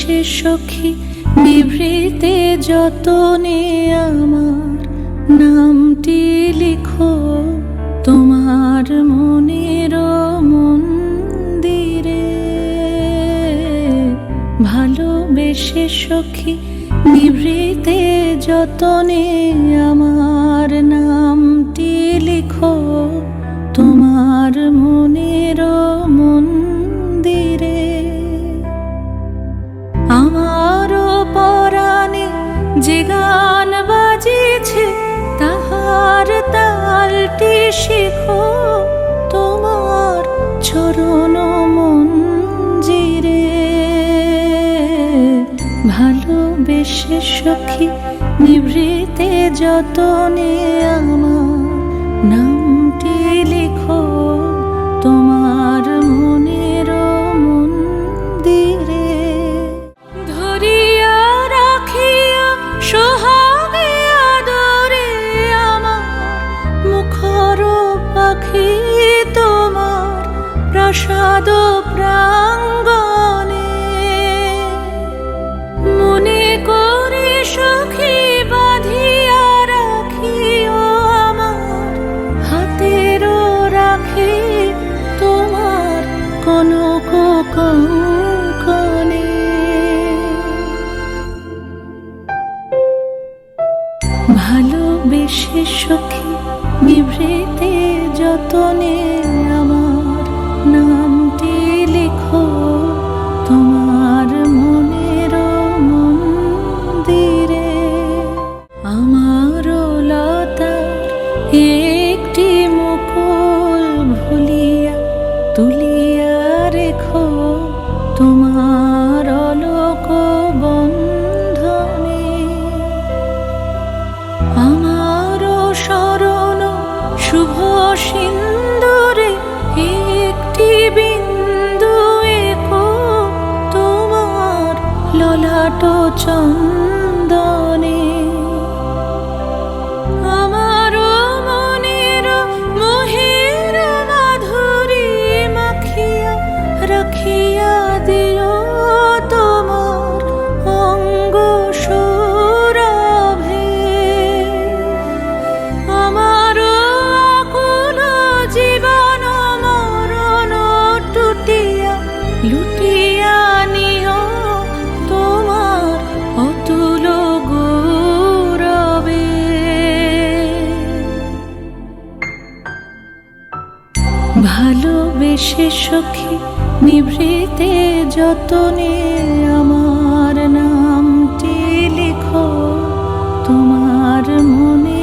ভালোবেসে সখী নিভৃতে যতনে আমার নামটি লিখো তোমার মনের মন্দিরে। ভালোবেসে সখী নিভৃতে যতনে আমার নামটি লিখো তোমার মনের মন্দিরে। আমারও পরাণে যে গান বাজিছে তাহার তালটি শিখো তোমার চরণ মঞ্জিরে। ভালোবেসে সখী নিভৃতে যতনে আমার নামটি লিখো তোমার মনের মন্দিরে। ধরিয়া রাখিয়া সোহাগে আদরে আমার মুখর পাখি তোমার প্রাসাদ প্রাঙ্গণে। মনে করে সখী বাঁধিয়া রাখিও আমার হাতেরও রাখি তোমার কনক কঙ্কণে। ভালোবেসে সখী নিভৃতে যতনে আমার নামটি লিখো তোমার মনের মন্দিরে। আমার লতার একটি মুকুল ভুলিয়া তুলিয়া রেখো তোমার অলোক বন্ধনে। আমার শরণ শুভ সিন্দুরে একটি বিন্দু এঁকো তোমার ললাট চন্দনে। আমার মনের মোহের মাধুরী মাখিয়া রাখিয়া দিও তোমার অঙ্গ সৌরভে। আমার আকুল জীবন মরণ টুটিয়া লুটিয়া নিও তোমার অতুল গৌরবে। ভালোবেসে সখী নিভৃতে যতনে আমার নামটি লিখো তোমার মনে